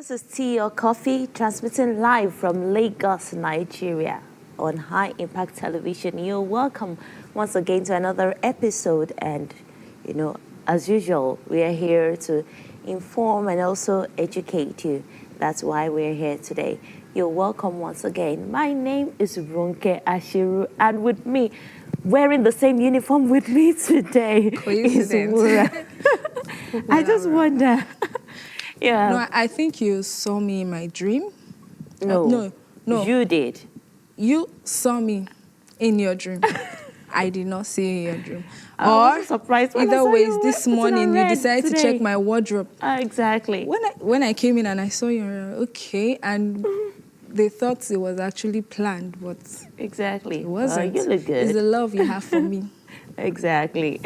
This is Tea or Coffee, transmitting live from Lagos, Nigeria, on High Impact Television. You're welcome once again to another episode, and as usual, we are here to inform and also educate you. That's why we're here today. You're welcome once again. My name is Ronke Ashiru, and with me, wearing the same uniform with me today is Wura. I just wonder. Yeah. No, I think you saw me in my dream. No. You did. You saw me in your dream. I did not see you in your dream. I was surprised when either I saw ways, you this morning you decided to check my wardrobe. Exactly. When I came in and I saw you, okay, and they thought it was actually planned, but exactly. It wasn't. You look good. It's the love you have for me. Exactly.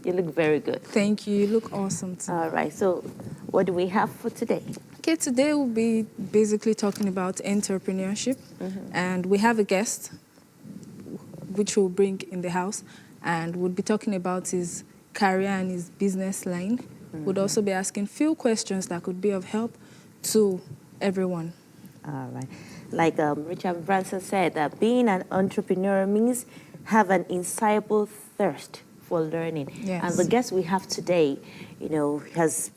You look very good. Thank you. You look awesome too. All right. So, what do we have for today? Okay, today we'll be basically talking about entrepreneurship, and we have a guest, which we'll bring in the house, and we'll be talking about his career and his business line. We'll also be asking few questions that could be of help to everyone. All right. Like Richard Branson said, that being an entrepreneur means have an insatiable thirst for learning. Yes. And the guest we have today, has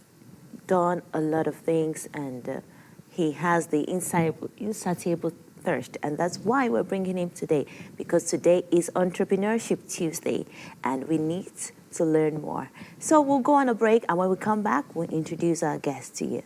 done a lot of things, and he has the insatiable thirst. And that's why we're bringing him today, because today is Entrepreneurship Tuesday, and we need to learn more. So we'll go on a break, and when we come back, we'll introduce our guest to you.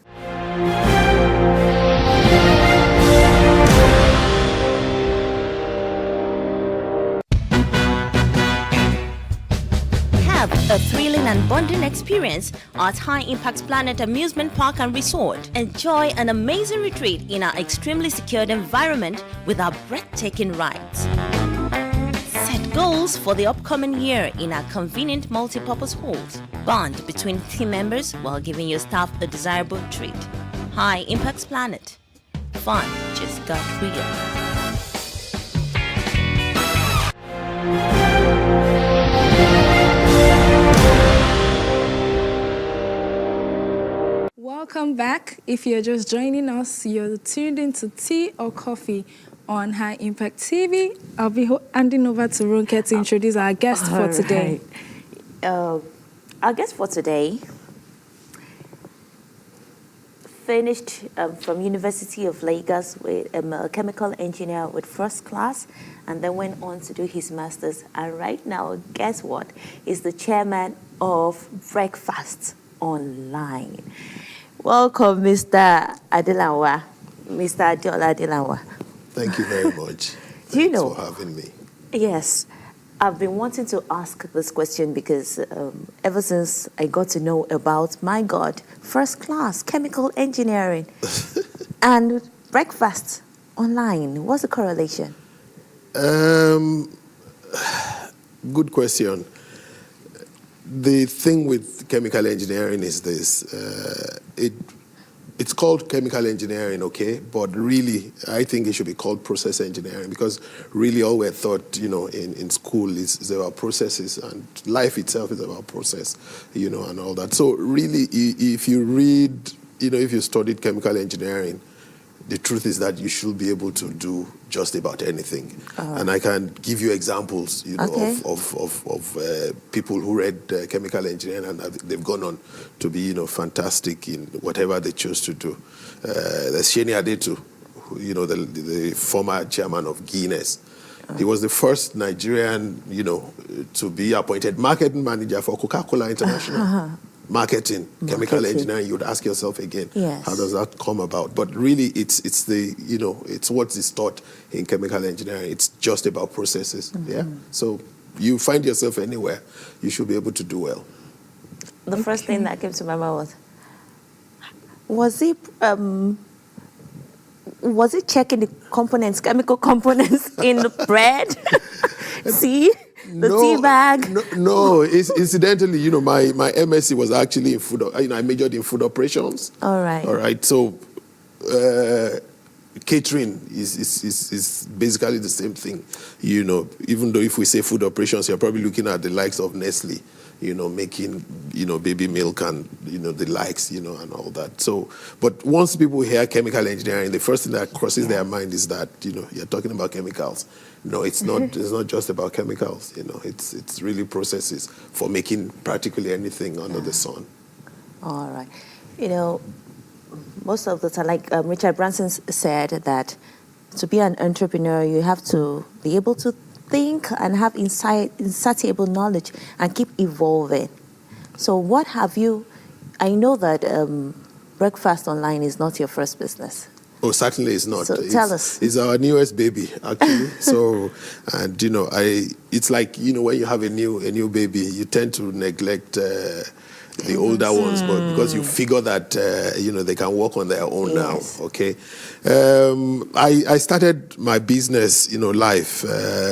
Have a thrilling and bonding experience at High Impact Planet Amusement Park and Resort. Enjoy an amazing retreat in our extremely secured environment with our breathtaking rides. Set goals for the upcoming year in our convenient multi-purpose halls. Bond between team members while giving your staff a desirable treat. High Impact Planet. Fun just got real. Welcome back. If you're just joining us, you're tuned into Tea or Coffee on High Impact TV. I'll be handing over to Ronke to introduce our guest for today. Right. Our guest for today finished from University of Lagos with a chemical engineer with first class, and then went on to do his master's. And right now, guess what? He's the chairman of Breakfast Online. Welcome, Mr. Adelawa. Mr. Adiola Adelawa. Thank you very much. Thanks for having me. Yes. I've been wanting to ask this question because ever since I got to know about, my God, first class chemical engineering and Breakfast Online. What's the correlation? Good question. The thing with chemical engineering is this. It's called chemical engineering, okay? But really, I think it should be called process engineering, because really all we're taught, in school is about processes, and life itself is about process, and all that. So really, if you read, if you studied chemical engineering, the truth is that you should be able to do just about anything. And I can give you examples, of people who read chemical engineering, and they've gone on to be, fantastic in whatever they chose to do. There's Sheni Adetu, the former chairman of Guinness. He was the first Nigerian, to be appointed marketing manager for Coca-Cola International. Marketing, chemical engineering, you'd ask yourself again, how does that come about? But really, it's what is taught in chemical engineering. It's just about processes, So you find yourself anywhere, you should be able to do well. The first thing that came to my mind was it checking the components, chemical components in the bread? See? The tea bag? No. Incidentally, my MSc was actually in food. I majored in food operations. All right. So, catering is basically the same thing. Even though if we say food operations, you're probably looking at the likes of Nestle. making, baby milk and, the likes, and all that. So, but once people hear chemical engineering, the first thing that crosses their mind is that, you're talking about chemicals. No, it's not. It's not just about chemicals. It's really processes for making practically anything under the sun. All right. Most of the time, like Richard Branson said, that to be an entrepreneur, you have to be able to think and have insatiable knowledge and keep evolving. So what have you, I know that Breakfast Online is not your first business. Oh, certainly it's not. So tell us. It's our newest baby, actually. So, and it's like, when you have a new baby, you tend to neglect the older ones, but because you figure that they can walk on their own now. Okay, I started my business, life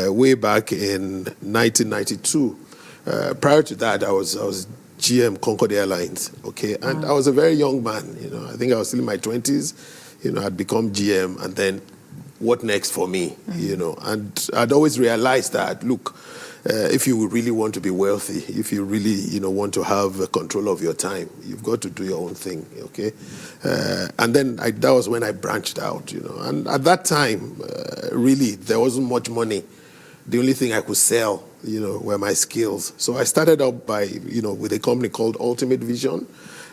way back in 1992. Prior to that, I was GM Concorde Airlines. Okay, and I was a very young man. I think I was still in my 20s. I'd become GM, and then what next for me? And I'd always realized that, look, if you really want to be wealthy, if you really, want to have control of your time, you've got to do your own thing, okay? And then that was when I branched out, And at that time, really, there wasn't much money. The only thing I could sell, were my skills. So I started out by, with a company called Ultimate Vision,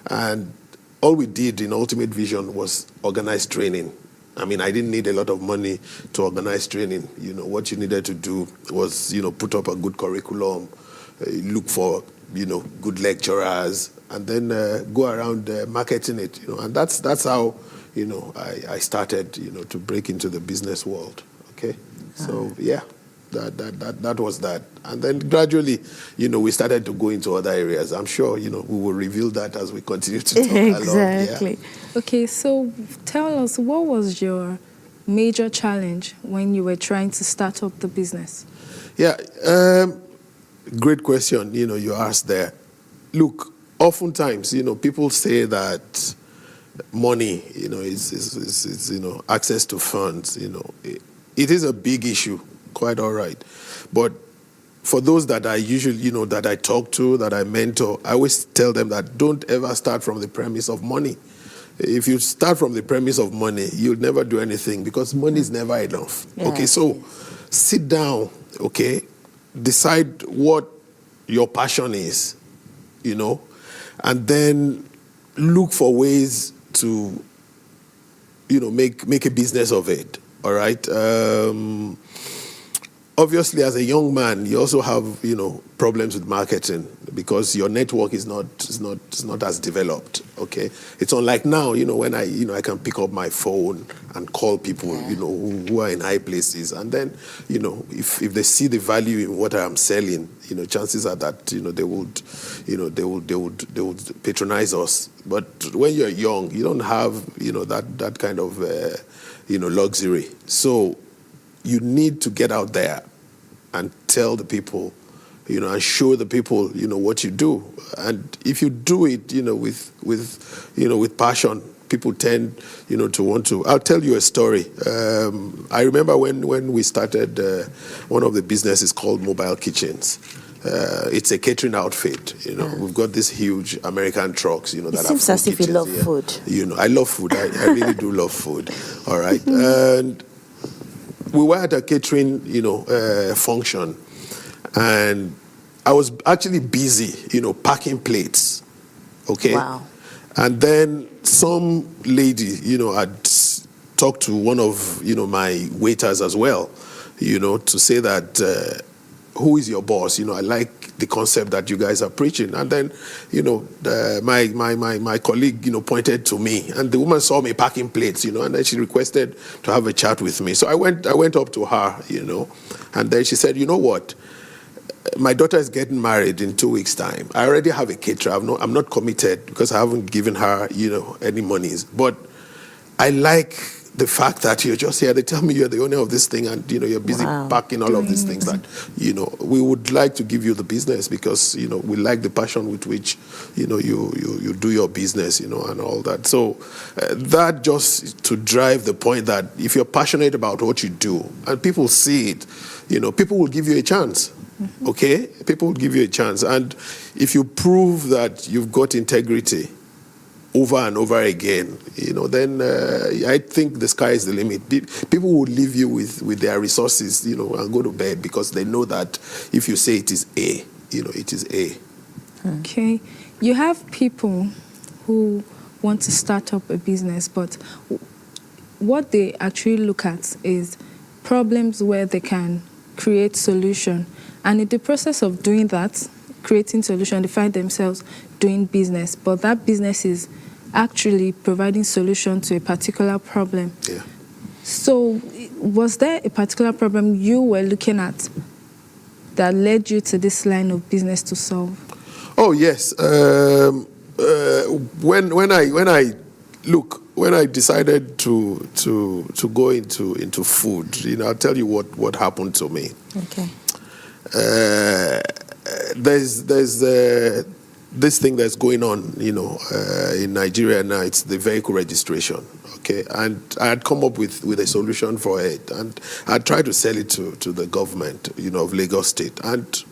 and all we did in Ultimate Vision was organize training. I mean, I didn't need a lot of money to organize training. What you needed to do was, put up a good curriculum, look for, good lecturers, and then go around marketing it. And that's how, I started, to break into the business world. Okay, so yeah. That was that. And then gradually, we started to go into other areas. I'm sure, we will reveal that as we continue to talk along. Exactly. Yeah. Okay, so tell us, what was your major challenge when you were trying to start up the business? Yeah, great question, you asked there. Look, oftentimes, people say that money, is access to funds, it is a big issue. Quite all right. But for those that I usually, that I talk to, that I mentor, I always tell them that don't ever start from the premise of money. If you start from the premise of money, you'll never do anything because money is never enough. Yeah. Okay, so sit down, okay, decide what your passion is, and then look for ways to, make a business of it, all right? Obviously, as a young man, you also have, problems with marketing because your network is not as developed. Okay, it's unlike now, when I can pick up my phone and call people, who are in high places, and then, if they see the value in what I'm selling, chances are that they would patronize us. But when you're young, you don't have that kind of luxury. So you need to get out there and tell the people, and show the people, what you do. And if you do it, with passion, people tend, to want to. I'll tell you a story. I remember when we started one of the businesses called Mobile Kitchens. It's a catering outfit. We've got these huge American trucks. That it seems as if you love food. I love food. I really do love food. All right, and we were at a catering, function, and I was actually busy, packing plates. Okay. Wow. And then some lady, had talked to one of, my waiters as well, to say that, who is your boss? I like the concept that you guys are preaching. And then, my colleague, pointed to me, and the woman saw me packing plates, and then she requested to have a chat with me. So I went up to her, and then she said, you know what? My daughter is getting married in 2 weeks' time. I already have a caterer. I'm not committed because I haven't given her, any monies. But I like the fact that you're just here. They tell me you're the owner of this thing and, you're busy packing all of these things that, we would like to give you the business because, we like the passion with which, you do your business, and all that. So that just to drive the point that if you're passionate about what you do and people see it, people will give you a chance. Okay? People will give you a chance. And if you prove that you've got integrity over and over again, then I think the sky is the limit. People will leave you with their resources, and go to bed because they know that if you say it is A, it is A. Okay. You have people who want to start up a business, but what they actually look at is problems where they can create solution. And in the process of doing that, creating solution, they find themselves doing business, but that business is actually providing solution to a particular problem. Yeah. So was there a particular problem you were looking at that led you to this line of business to solve? Oh, yes. When I decided to go into food, I'll tell you what happened to me. Okay. There's this thing that's going on, in Nigeria now. It's the vehicle registration, okay? And I had come up with a solution for it, and I tried to sell it to the government, of Lagos State, and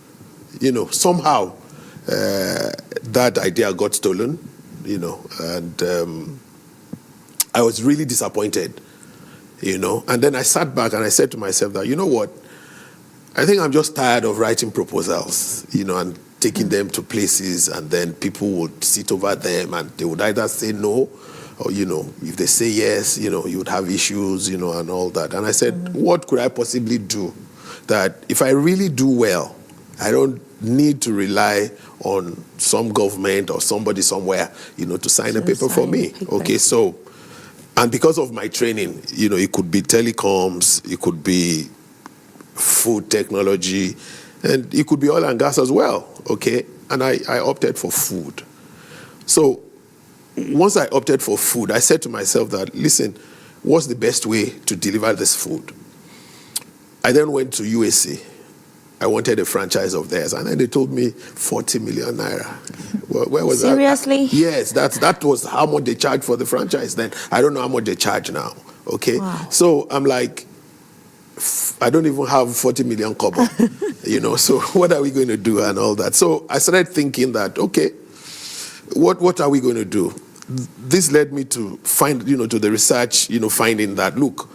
somehow that idea got stolen, and I was really disappointed, and then I sat back and I said to myself that, you know what, I think I'm just tired of writing proposals, and taking them to places, and then people would sit over them and they would either say no, or, if they say yes, you would have issues, and all that. And I said, what could I possibly do that if I really do well, I don't need to rely on some government or somebody somewhere, to sign a paper for me. Okay, so, and because of my training, it could be telecoms, it could be food technology, and it could be oil and gas as well, okay? And I opted for food. So once I opted for food, I said to myself that, listen, what's the best way to deliver this food? I then went to USA. I wanted a franchise of theirs, and then they told me 40 million naira. Well, where was Seriously? that? Yes, that was how much they charged for the franchise then. I don't know how much they charge now, okay? Wow. So I'm like, I don't even have 40 million kobo, so what are we going to do and all that? So I started thinking that, okay, what are we going to do? This led me to find, to the research, finding that, look,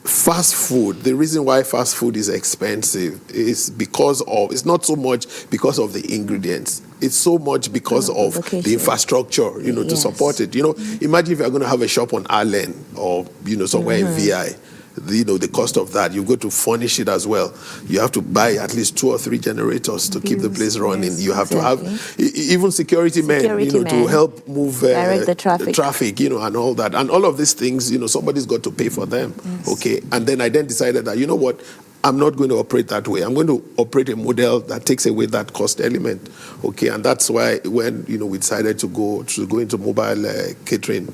fast food, the reason why fast food is expensive is because of, it's not so much because of the ingredients. It's so much because of the infrastructure, to support it. Imagine if you're going to have a shop on Allen or, somewhere in VI. The cost of that, you go to furnish it as well. You have to buy at least 2 or 3 generators to keep the place running. You have to have even security men, to help move direct the traffic, and all that. And all of these things, somebody's got to pay for them. Yes. Okay. And then I decided that, you know what, I'm not going to operate that way. I'm going to operate a model that takes away that cost element. Okay. And that's why when, we decided to go into mobile catering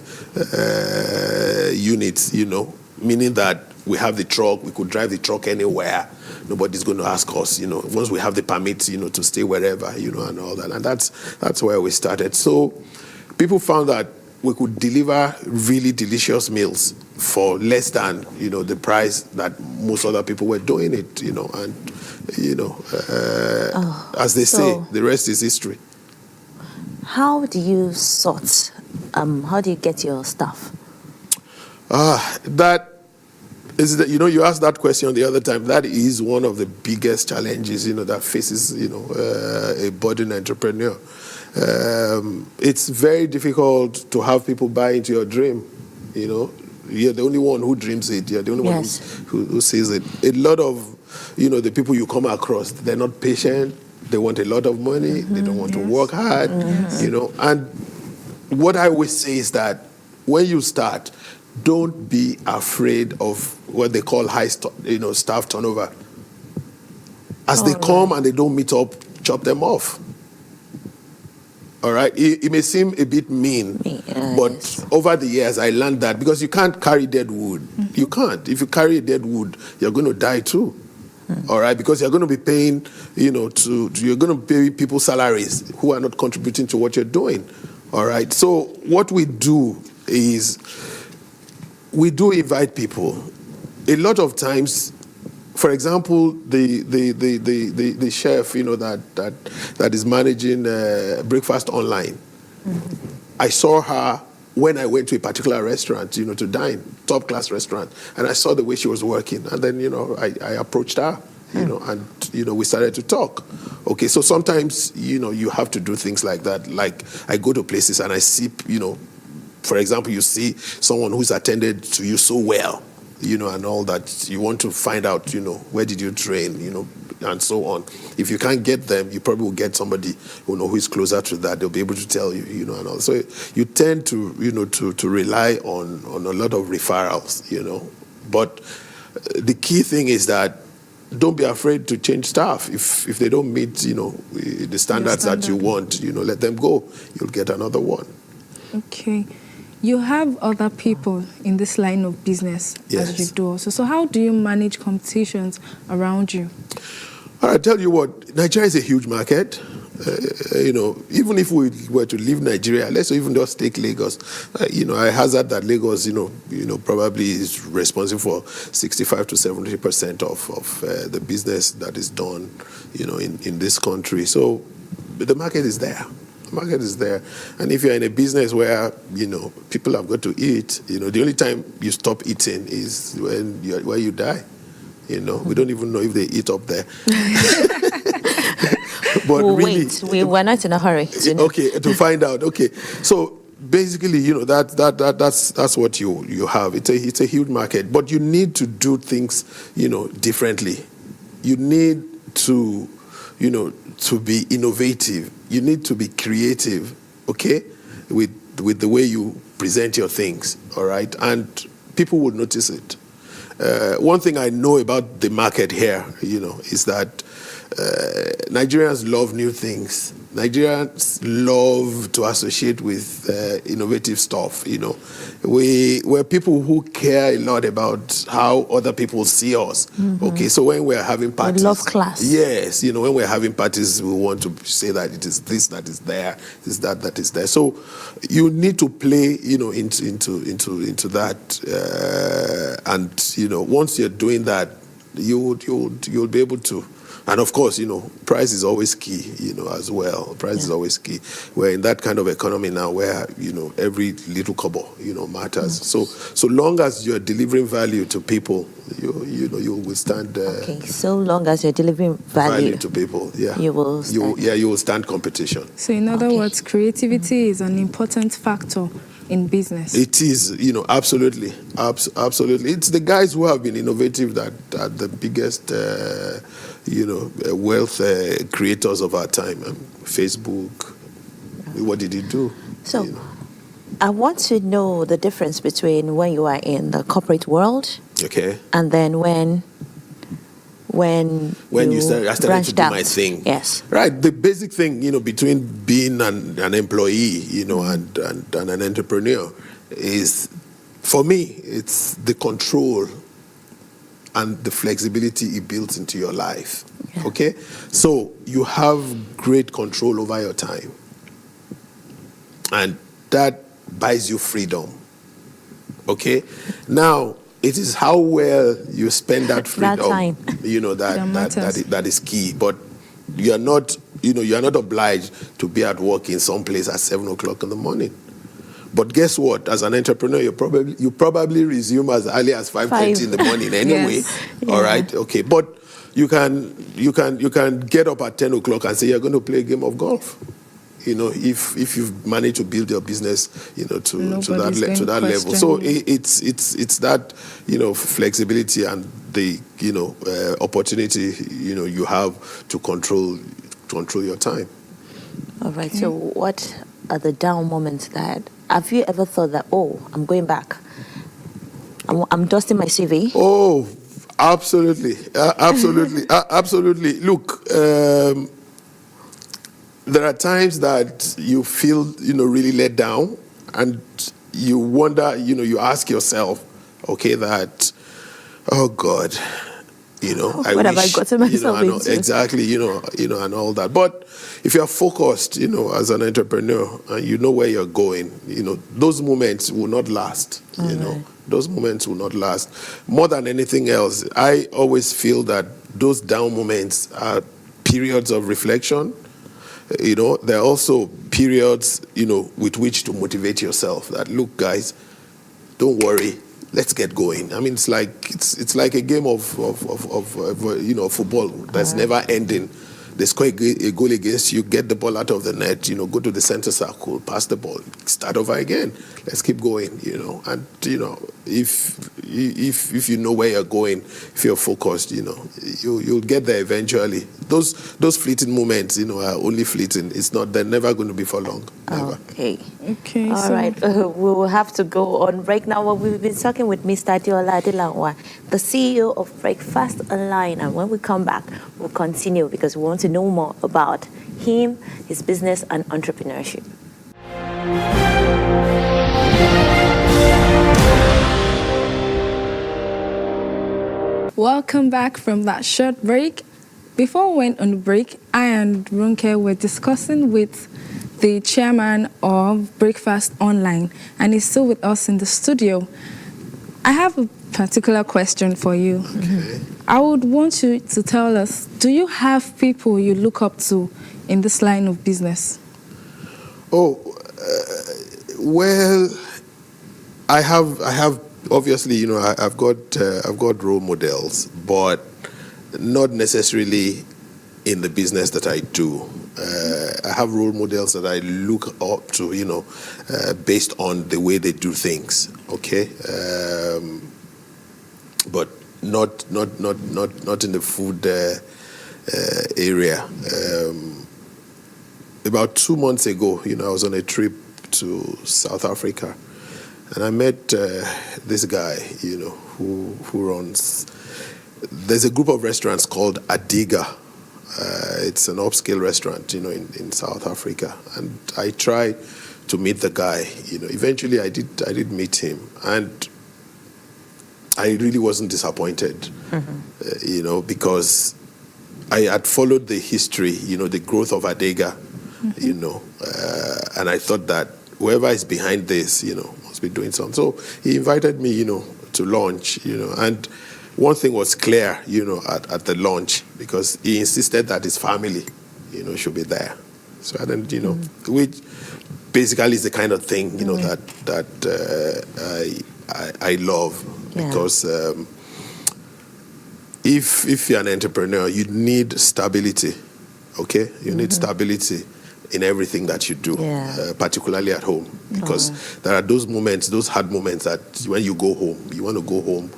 units, meaning that we have the truck, we could drive the truck anywhere. Nobody's going to ask us, once we have the permit, to stay wherever, and all that. And that's where we started. So people found that we could deliver really delicious meals for less than, the price that most other people were doing it, and, as they say, the rest is history. How do you sort? How do you get your stuff? That is that, you asked that question the other time. That is one of the biggest challenges, that faces, a budding entrepreneur. It's very difficult to have people buy into your dream, You're the only one who dreams it. You're the only one who sees it. A lot of, the people you come across, they're not patient. They want a lot of money. They don't want to work hard, And what I always say is that when you start, don't be afraid of what they call high, staff turnover. As they come and they don't meet up, chop them off. All right? It may seem a bit mean, but over the years I learned that because you can't carry dead wood. Mm-hmm. You can't. If you carry dead wood, you're going to die too. Mm-hmm. All right? Because you're going to be paying, you're going to pay people salaries who are not contributing to what you're doing. All right? So what we do is we do invite people. A lot of times, for example, the chef, that is managing breakfast online. I saw her when I went to a particular restaurant, to dine, top class restaurant, and I saw the way she was working, and then I approached her, and we started to talk. Okay, so sometimes you have to do things like that. Like I go to places and I see, for example, you see someone who's attended to you so well, and all that. You want to find out, where did you train, and so on. If you can't get them, you probably will get somebody who is closer to that. They'll be able to tell you, and all. So you tend to, to rely on a lot of referrals, But the key thing is that don't be afraid to change staff. If they don't meet, the standards that you want, let them go. You'll get another one. Okay. You have other people in this line of business as you do also. So how do you manage competitions around you? I tell you what, Nigeria is a huge market. Even if we were to leave Nigeria, let's even just take Lagos. I hazard that Lagos, probably is responsible for 65 to 70% of the business that is done, in this country. So the market is there. The market is there. And if you're in a business where, people have got to eat, the only time you stop eating is when you die. We don't even know if they eat up there. But we'll really, wait. We're not in a hurry. Okay, to find out. Okay, so basically, that's what you have. It's a huge market, but you need to do things, differently. You need to, to be innovative. You need to be creative. Okay, with the way you present your things. All right, and people will notice it. One thing I know about the market here, is that Nigerians love new things. Nigerians love to associate with innovative stuff, We're people who care a lot about how other people see us. Okay, so when we're having parties... We love class. Yes, when we're having parties, we want to say that it is this that is there, this that is there. So you need to play, into that. And, once you're doing that, you'll be able to... And of course, price is always key, as well. Price is always key. We're in that kind of economy now where, every little kobo, matters. So long as you're delivering value to people, you'll withstand. Okay, so long as you're delivering value to people, you will stand. You will stand competition. So in other words, creativity is an important factor in business. It is, absolutely, absolutely. It's the guys who have been innovative that are the biggest, wealth creators of our time. Facebook, what did he do? So, I want to know the difference between when you are in the corporate world, okay, and then when I started to do out. my thing. Yes. Right. The basic thing, between being an employee, and an entrepreneur is, for me, it's the control and the flexibility it builds into your life. Yeah. Okay? So you have great control over your time. And that buys you freedom. Okay? Now, it is how well you spend that freedom. That time. That is key. But you are not, you are not obliged to be at work in some place at 7 o'clock in the morning. But guess what? As an entrepreneur, you probably resume as early as 5:30 in the morning anyway. Yes. All right? Okay. But you can get up at 10 o'clock and say you're going to play a game of golf. If you've managed to build your business, to that level. So it's that, flexibility and the opportunity, you have to control your time. All right. So what are the down moments that, have you ever thought that, I'm going back, I'm dusting my CV? Oh, absolutely. Absolutely. Absolutely. Look, there are times that you feel, really let down, and you wonder, you ask yourself, okay, that, oh God, You know, What have I gotten myself into? Exactly, you know, and all that. But if you're focused, you know, as an entrepreneur, and you know where you're going, you know, those moments will not last. You know, those moments will not last. More than anything else, I always feel that those down moments are periods of reflection. You know, there are also periods, you know, with which to motivate yourself. That, look, guys, don't worry. Let's get going. I mean, it's like a game of you know, football that's never ending. They score a goal against you, get the ball out of the net, you know, go to the center circle, pass the ball, start over again. Let's keep going, you know. And you know, if you know where you're going, if you're focused, you know, you'll get there eventually. Those fleeting moments, you know, are only fleeting. They're never going to be for long. Never. Okay. All right. We will have to go on break now. Well, we've been talking with Mr. Adiola Adelangwa, the CEO of Breakfast Online. And when we come back, we'll continue because we want to know more about him, his business, and entrepreneurship. Welcome back from that short break. Before we went on the break, I and Runke were discussing with the chairman of Breakfast Online, and he's still with us in the studio. I have a particular question for you. Okay. I would want you to tell us, do you have people you look up to in this line of business? Oh, well, I have obviously, you know, I've got role models, but not necessarily in the business that I do. I have role models that I look up to, you know, based on the way they do things. Okay, but not in the food area. About 2 months ago, you know, I was on a trip to South Africa, and I met this guy, you know, who runs. There's a group of restaurants called Adiga. It's an upscale restaurant, you know, in South Africa, and I tried to meet the guy. You know, eventually I did meet him, and I really wasn't disappointed. You know, because I had followed the history, you know, the growth of Adiga, you know, and I thought that whoever is behind this, you know, must be doing something. So he invited me, you know, to lunch, you know, and one thing was clear, you know, at the lunch, because he insisted that his family, you know, should be there. So I didn't, you know, which basically is the kind of thing, you know, that I love, because if you're an entrepreneur, you need stability. Okay, you need stability in everything that you do, particularly at home, because there are those moments, those hard moments that when you go home, you want to go home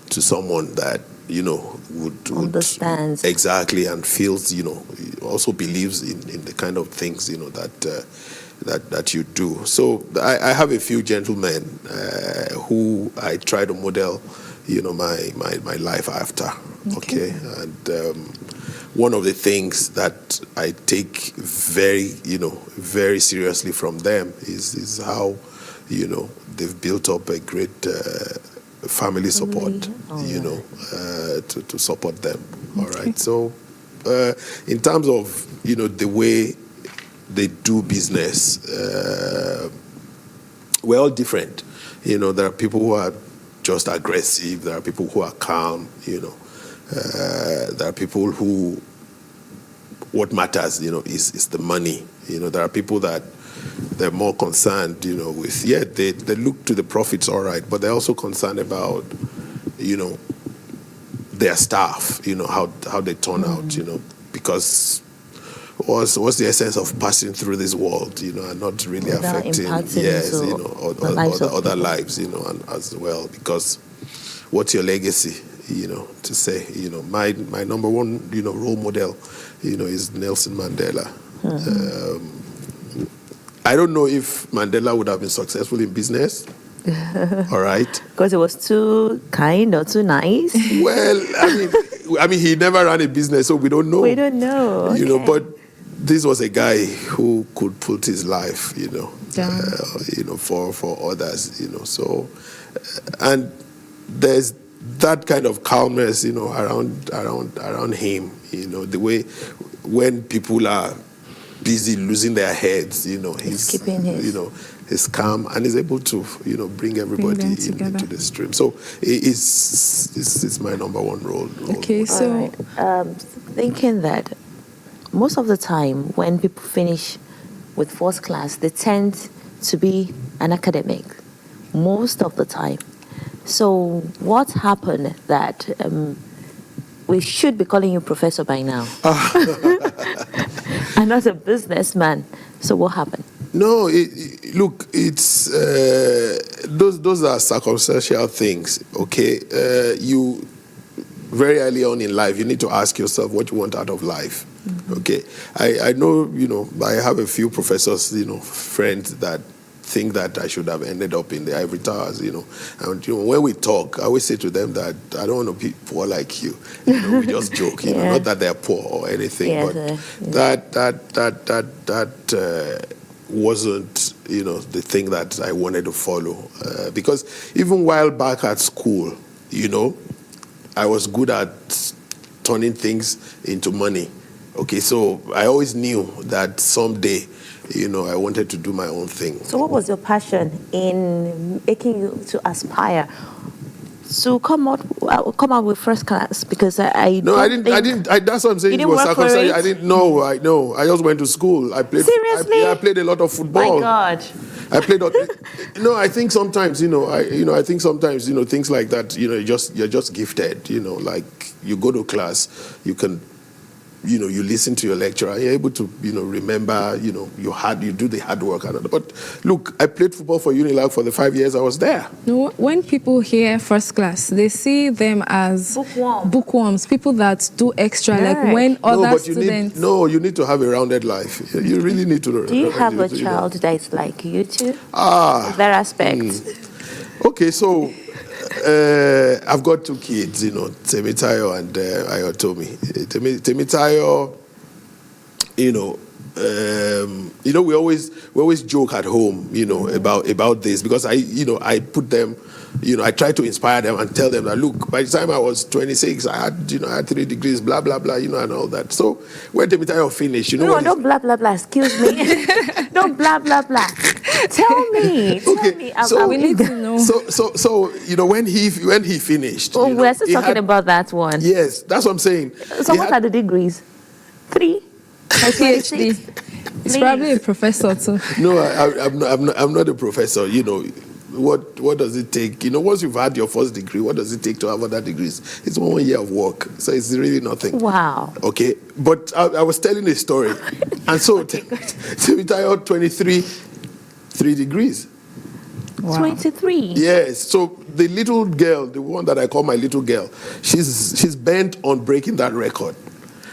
to someone that, you know, would understands exactly, and feels, you know, also believes in the kind of things, you know, that you do. So I have a few gentlemen who I try to model, you know, my life after. Okay, and one of the things that I take very seriously from them is how, you know, they've built up a great family support, you know, to support them. All right. So in terms of, you know, the way they do business, we're all different. You know, there are people who are just aggressive. There are people who are calm, you know. There are people who, what matters, you know, is the money. You know, there are people that they're more concerned, you know, with, they look to the profits, all right, but they're also concerned about, you know, their staff, you know, how they turn out, you know, because what's the essence of passing through this world, you know, and not really affecting, you know, other lives, you know, and as well, because what's your legacy, you know, to say, you know, my number one, you know, role model, you know, is Nelson Mandela. I don't know if Mandela would have been successful in business. All right. Because it was too kind or too nice. Well, I mean, he never ran a business, so we don't know. We don't know. You know, but this was a guy who could put his life, you know, you know, for others, you know. So, and there's that kind of calmness, around him, the way when people are busy losing their heads, he's keeping his, he's calm and is able to, bring everybody into the stream. So it's my number one role. Okay, so thinking that most of the time when people finish with first class, they tend to be an academic most of the time. So what happened that we should be calling you professor by now? I'm not a businessman. So what happened? No, look, it's those are circumstantial things. Okay, you very early on in life, you need to ask yourself what you want out of life. Mm-hmm. Okay, I know, I have a few professors, friends that think that I should have ended up in the ivory towers, and when we talk, I always say to them that I don't want to be poor like you. We just joke, not that they're poor or anything, but that wasn't, the thing that I wanted to follow, because even while back at school, I was good at turning things into money. Okay, so I always knew that someday, I wanted to do my own thing. So what was your passion in making you to aspire to come out with first class? Because I didn't. That's what I'm saying. You didn't work for it? I didn't know. I just went to school. I played. Seriously? I played a lot of football. My God. I played. I think sometimes, things like that. You're just gifted. Like you go to class, you can. You listen to your lecturer, you're able to, remember, you do the hard work. But look, I played football for Unilag for the 5 years I was there. No, when people hear first class, they see them as bookworms, people that do extra, like when other students... You need to have a rounded life. You really need to... Do you have a child that is like you too? That aspect. Okay, so... I've got two kids, Temitayo and Ayotomi. Temitayo, we always joke at home, about this, because I put them, I try to inspire them and tell them that, look, by the time I was 26, I had 3 degrees, blah, blah, blah, and all that. So when Temitayo finished, No, don't blah, blah, blah, excuse me. Don't blah, blah, blah. Tell me. We need to know. So when he finished. Oh, we're still talking about that one. Yes, that's what I'm saying. So what are the degrees? 3? PhD. He's probably a professor too. No, I'm not a professor. What does it take? Once you've had your first degree, what does it take to have other degrees? It's 1 year of work, so it's really nothing. Wow. Okay, but I was telling a story, and so Temitayo 23, 3 degrees. Wow. 23. Yes. So the little girl, the one that I call my little girl, she's bent on breaking that record.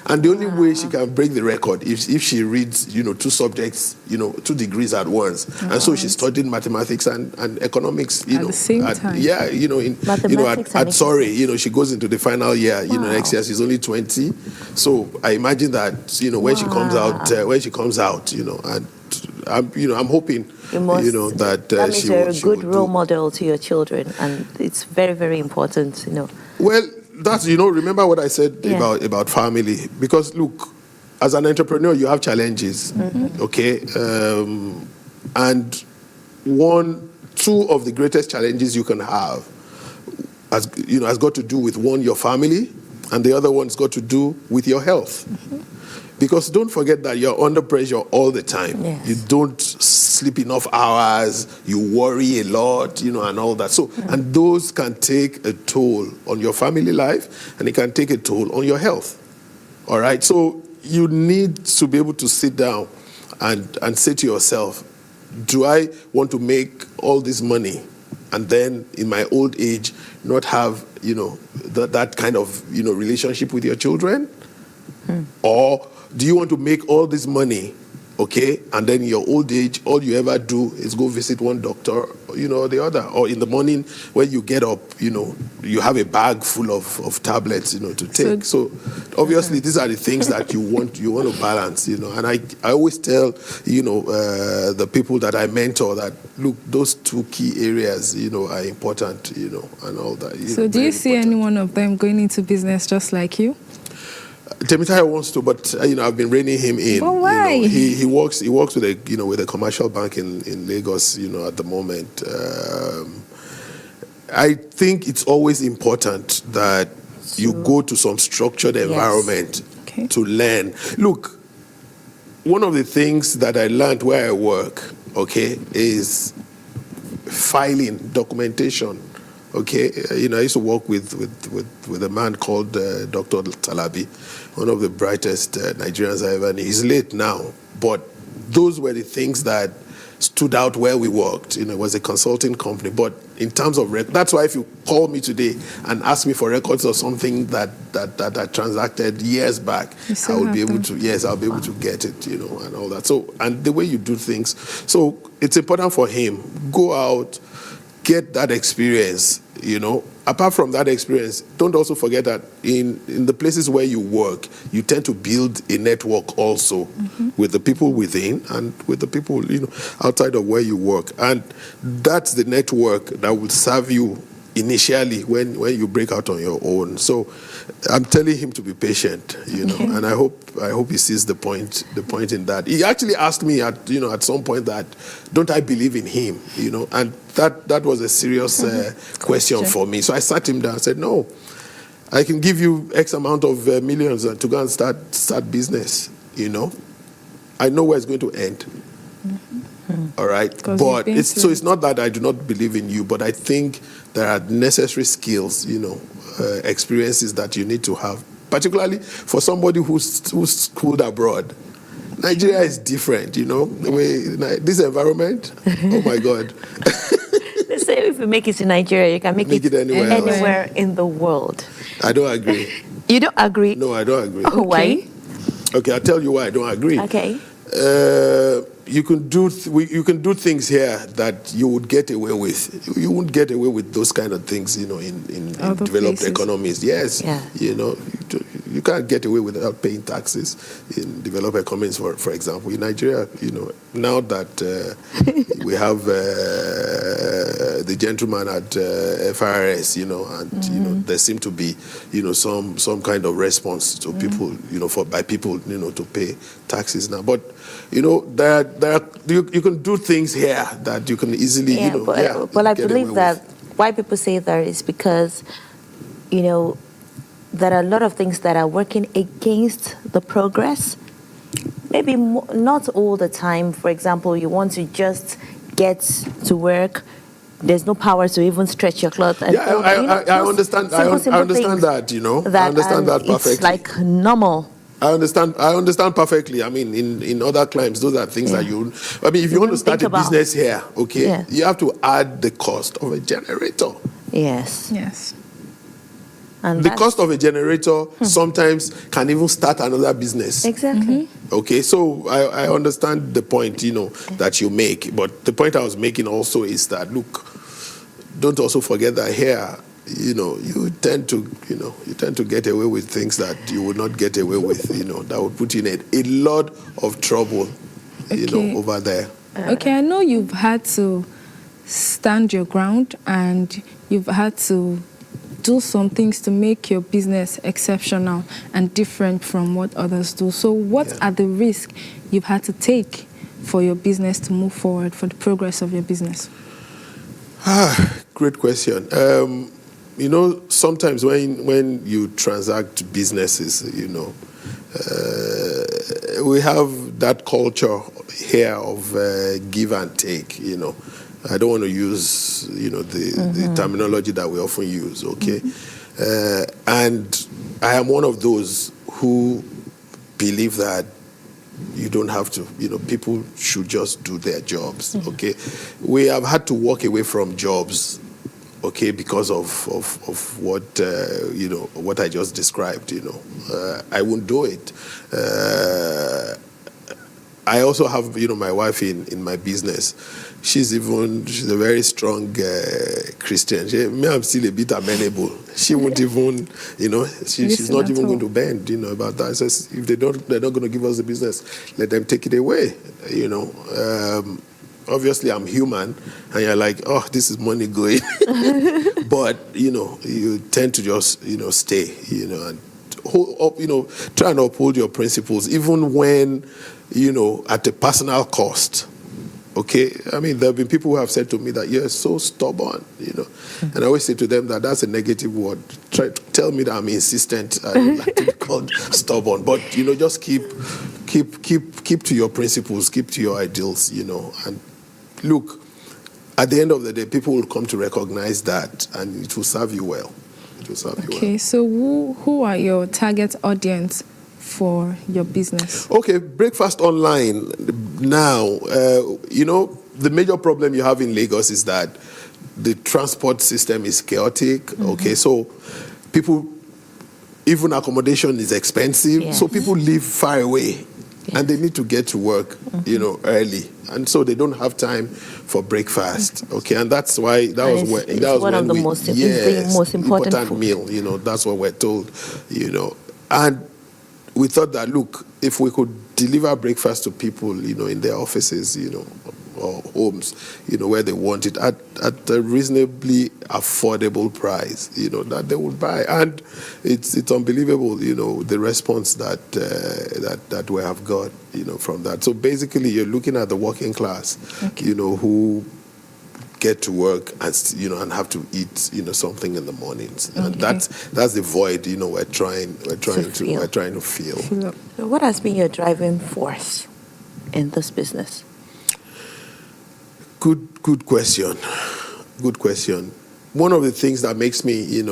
And the only way she can break the record is if she reads, 2 subjects, 2 degrees at once. And so she studied mathematics and economics, at the same time. Yeah, at Surrey, she goes into the final year, next year she's only 20. So I imagine that, when she comes out, and I'm hoping, that she will. That is a good role model to your children, and it's very, very important, Well, that's, remember what I said about family. Because, look, as an entrepreneur, you have challenges, okay? And 2 of the greatest challenges you can have has got to do with, one, your family, and the other one's got to do with your health. Because don't forget that you're under pressure all the time. Yes. You don't sleep enough hours, you worry a lot, and all that. So, and those can take a toll on your family life, and it can take a toll on your health. All right? So you need to be able to sit down and say to yourself, do I want to make all this money and then in my old age not have, that kind of, relationship with your children? Or do you want to make all this money okay, and then in your old age, all you ever do is go visit one doctor, or the other. Or in the morning when you get up, you have a bag full of tablets, to take. So obviously these are the things that you want to balance, And I always tell, the people that I mentor that, look, those two key areas, are important, and all that. So do you see any one of them going into business just like you? Temitayo wants to, but I've been reining him in. But why? He works with a commercial bank in Lagos. At the moment. I think it's always important that you go to some structured environment to learn. Look, one of the things that I learned where I work, is filing, documentation. Okay, I used to work with a man called Dr. Talabi, one of the brightest Nigerians I ever knew. He's late now, but those were the things that stood out where we worked. It was a consulting company, but in terms of that's why if you call me today and ask me for records of something that I transacted years back, I will be able to. Yes, I'll be able to get it. And all that. So, and the way you do things, so it's important for him. Go out. Get that experience, Apart from that experience, don't also forget that in the places where you work, you tend to build a network also with the people within and with the people, outside of where you work. And that's the network that will serve you initially when you break out on your own. So I'm telling him to be patient, and I hope he sees the point in that. He actually asked me at some point that, don't I believe in him, and that was a serious question for me. So I sat him down and said, no, I can give you X amount of millions to go and start business, I know where it's going to end. All right, but it's not that I do not believe in you, but I think there are necessary skills, experiences that you need to have, particularly for somebody who's schooled abroad. Nigeria is different, this environment. Oh my God. Let's say if you make it in Nigeria, you can make it anywhere in the world. I don't agree. You don't agree? No, I don't agree. Oh, why? Okay, I'll tell you why I don't agree. Okay. You can do things here that you would get away with. You won't get away with those kind of things, in developed economies. Yes, yeah. You can't get away without paying taxes in developed economies. For example, in Nigeria, now that we have the gentleman at FRS, and there seem to be, some kind of response to people, by people, to pay taxes now. But you can do things here that you can easily, But I believe that why people say that is because, there are a lot of things that are working against the progress. Maybe not all the time. For example, you want to just get to work. There's no power to even stretch your cloth. And I understand. I understand that. I understand that perfectly. It's like normal. I understand perfectly. I mean, in other climes, those are things that if you want to start a business here, you have to add the cost of a generator. Yes. And the cost of a generator sometimes can even start another business. Exactly. Okay, so I understand the point, that you make. But the point I was making also is that, look, don't also forget that here, you tend to get away with things that you would not get away with, that would put you in a lot of trouble, over there. Okay, I know you've had to stand your ground and you've had to do some things to make your business exceptional and different from what others do. So what are the risks you've had to take for your business to move forward, for the progress of your business? Great question. Sometimes when you transact businesses, we have that culture here of give and take, I don't want to use, the terminology that we often use, okay? And I am one of those who believe that you don't have to, people should just do their jobs, okay? We have had to walk away from jobs, okay, because of what, what I just described, I won't do it. I also have, my wife in my business. She's a very strong Christian. I'm still a bit amenable. She won't even, she's not even going to bend, about that. I says, if they're not going to give us the business, let them take it away, Obviously, I'm human, and you're like, oh, this is money going. But, you tend to just, stay, and hold up, try and uphold your principles, even when, at a personal cost. Okay? I mean, there have been people who have said to me that you're so stubborn, And I always say to them that that's a negative word. Try to tell me that I'm insistent. I don't like to be called stubborn. But, just keep to your principles, keep to your ideals, and look, at the end of the day, people will come to recognize that, and it will serve you well. It will serve you well. Okay, so who are your target audience for your business? Okay, breakfast online. Now, the major problem you have in Lagos is that the transport system is chaotic. Mm-hmm. Okay, so people, even accommodation is expensive. Yes. So people live far away. Yes. And they need to get to work, early, and so they don't have time for breakfast. Okay, and that's why that was one of the most important meal. That's what we're told. And we thought that, look, if we could deliver breakfast to people, in their offices, or homes, where they want it at a reasonably affordable price, that they would buy. And it's unbelievable, the response that we have got, from that. So basically, you're looking at the working class, who get to work and have to eat something in the mornings. Okay. And that's the void we're trying to fill. So what has been your driving force in this business? Good question. Good question. One of the things that makes me,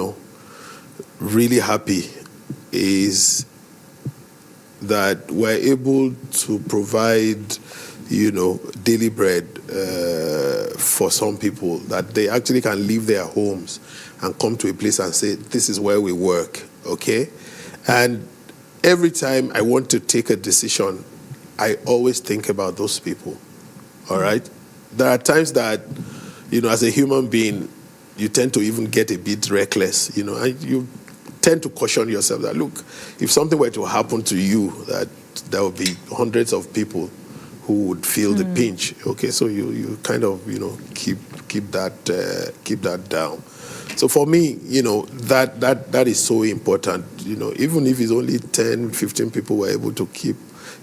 really happy is that we're able to provide, daily bread for some people, that they actually can leave their homes and come to a place and say, this is where we work, okay? And every time I want to take a decision, I always think about those people, all right? There are times that, as a human being, you tend to even get a bit reckless, and you tend to caution yourself that, look, if something were to happen to you, that there would be hundreds of people who would feel the pinch. Okay, so you kind of, keep that down. So for me, that is so important, even if it's only 10, 15 people we're able to keep,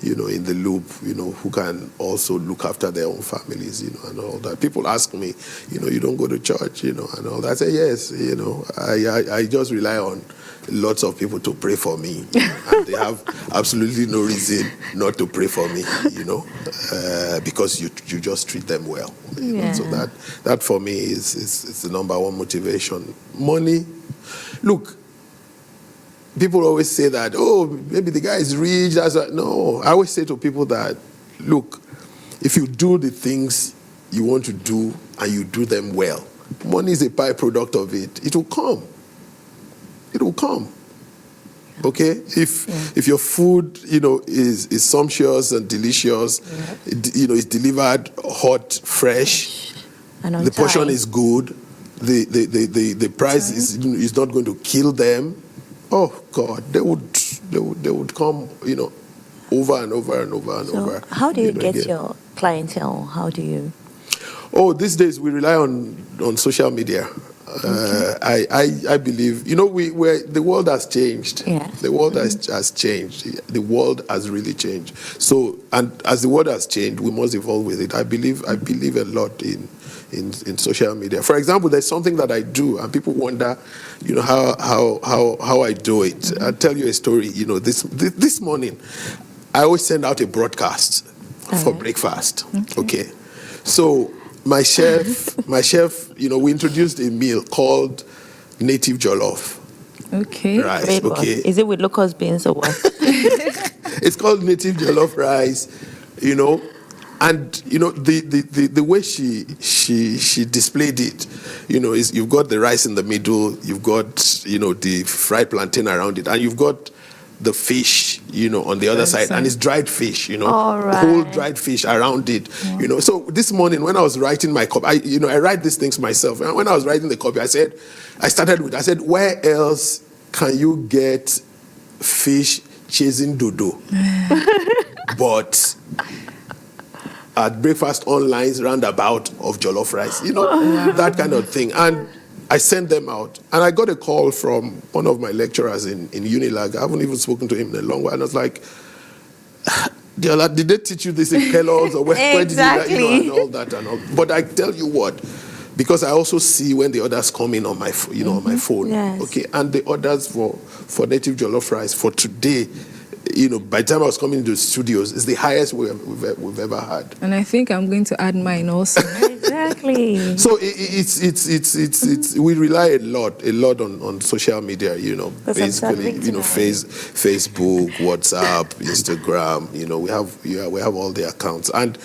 in the loop, who can also look after their own families, and all that. People ask me, you don't go to church, and all that. I say, yes, I just rely on lots of people to pray for me. And they have absolutely no reason not to pray for me, because you just treat them well. So that for me is the number one motivation. Money, look, people always say that, oh, maybe the guy is rich. No, I always say to people that, look, if you do the things you want to do and you do them well, money is a byproduct of it. It will come. It will come. Okay? If your food, is sumptuous and delicious, it's delivered hot, fresh, and the portion is good, the price is not going to kill them. Oh God, they would come, over and over and over and over. How do you get your clientele? How do you? Oh, these days we rely on social media. I believe, the world has changed. Yes. The world has changed. The world has really changed. So, and as the world has changed, we must evolve with it. I believe a lot in social media. For example, there's something that I do, and people wonder, how I do it. I'll tell you a story. This morning, I always send out a broadcast for breakfast. Okay. So my chef, we introduced a meal called native jollof. Okay. Rice. Okay. Is it with locust beans or what? It's called native jollof rice, and the way she displayed it, is you've got the rice in the middle, you've got the fried plantain around it, and you've got the fish, on the other side, and it's dried fish, All right. whole dried fish around it, So this morning when I was writing my copy, I write these things myself. And when I was writing the copy, I said, where else can you get fish chasing dodo? But at breakfast online roundabout of jollof rice, that kind of thing. And I sent them out, and I got a call from one of my lecturers in Unilag. I haven't even spoken to him in a long while. And I was like, did they teach you this in Kellogg's, or where Exactly. did you, and all that and all? But I tell you what, because I also see when the orders come in on my, on my phone. Yes. Okay, and the orders for native jollof rice for today, by the time I was coming into the studios, it's the highest we've ever had. And I think I'm going to add mine also. Exactly. So it's we rely a lot on social media, basically, Facebook, WhatsApp, Instagram, we have all the accounts, and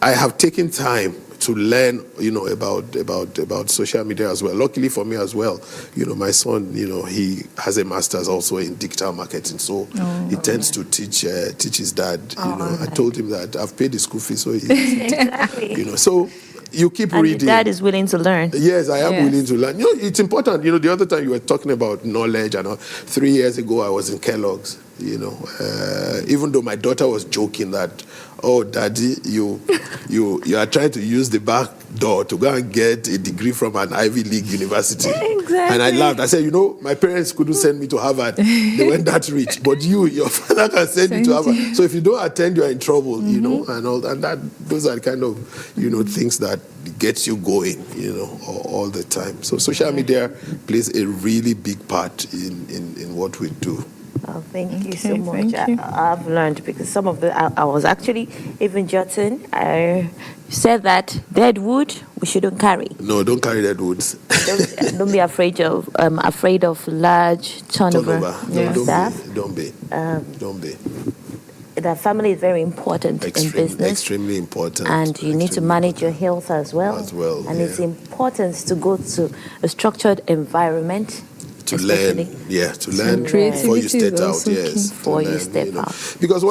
I have taken time to learn, about social media as well. Luckily for me as well, my son, he has a master's also in digital marketing, so he tends to teach his dad. I told him that I've paid the school fees, so Exactly. so you keep And reading. your dad is willing to learn. Yes, I am willing to learn. It's important. The other time you were talking about knowledge, and 3 years ago I was in Kellogg's. Even though my daughter was joking that, oh, Daddy, you are trying to use the back door to go and get a degree from an Ivy League university. Exactly. And I laughed. I said, my parents couldn't send me to Harvard. They weren't that rich. But your father can send you to Harvard. So if you don't attend, you're in trouble, and all. And those are kind of, things that gets you going, all the time. So social media plays a really big part in what we do. Oh, thank you so much. thank you. I've learned, because some of I was actually even jotting. I said that dead wood we shouldn't carry. No, don't carry dead woods. Don't be afraid of large turnover staff. Don't be. That family is very important in business. Extremely important. And you need to manage your health as well. And it's important to go to a structured environment. To learn before you step out, Before you step out. Because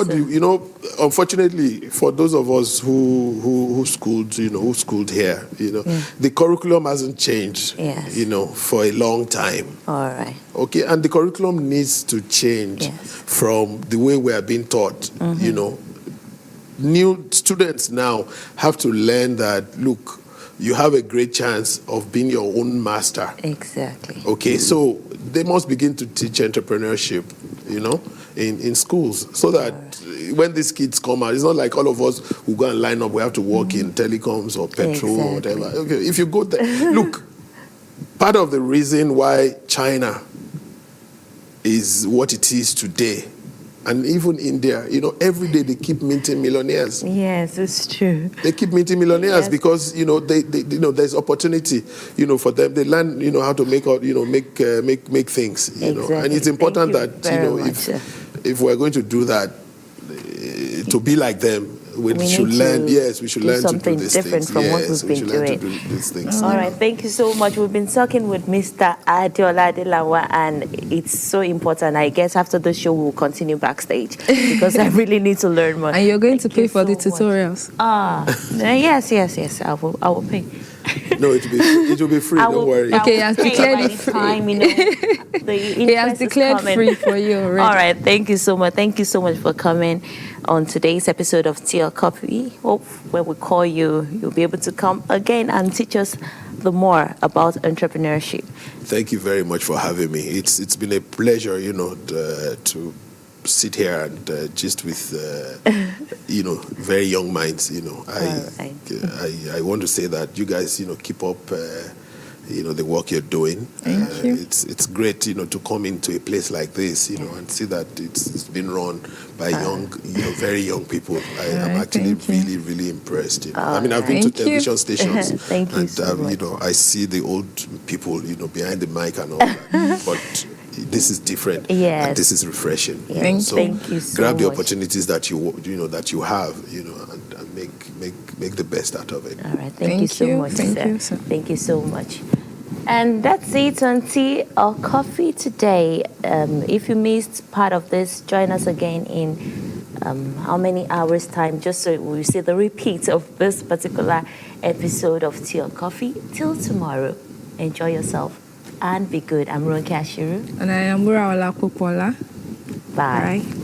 unfortunately, for those of us who schooled here, the curriculum hasn't changed, for a long time. All right. Okay, and the curriculum needs to change from the way we are being taught. New students now have to learn that, look, you have a great chance of being your own master. Exactly. Okay, so they must begin to teach entrepreneurship, in schools, so that when these kids come out, it's not like all of us who go and line up, we have to work in telecoms or petrol or whatever. Okay, if you go there, look, part of the reason why China is what it is today, and even India, every day they keep minting millionaires. Yes, it's true. They keep meeting millionaires because they there's opportunity for them. They learn how to make make things Exactly. And it's important that if we're going to do that, to be like them, we should learn. Yes, we should learn to do these different things. from what we've been doing. These things. All right, thank you so much. We've been talking with Mr. Adeola Adelawa, and it's so important. I guess after the show, we'll continue backstage because I really need to learn more. And you're going to pay for the tutorials. Yes. I will pay. No, it will be free. Don't worry. Okay, he has declared it free. Time, He has declared free for you already. All right, thank you so much. Thank you so much for coming on today's episode of Tea or Coffee. Hope when we call you, you'll be able to come again and teach us the more about entrepreneurship. Thank you very much for having me. It's been a pleasure, to sit here and just with very young minds. I want to say that you guys keep up the work you're doing. Thank you. It's great to come into a place like this and see that it's been run by very young people. I'm actually really, really impressed. I've been to television stations Thank you so much. I see the old people behind the mic and all that, but this is different. Yes. And this is refreshing. Yes. Thank you so grab the much. opportunities that you have, and make the best out of it. All right. Thank you so much, Thank sir. you, sir. Thank you so much. And that's it on Tea or Coffee today. If you missed part of this, join us again in how many hours' time, just so we see the repeat of this particular episode of Tea or Coffee. Till tomorrow, enjoy yourself and be good. I'm Ronke Ashiru. And I am Muraola Popola. Bye. Bye.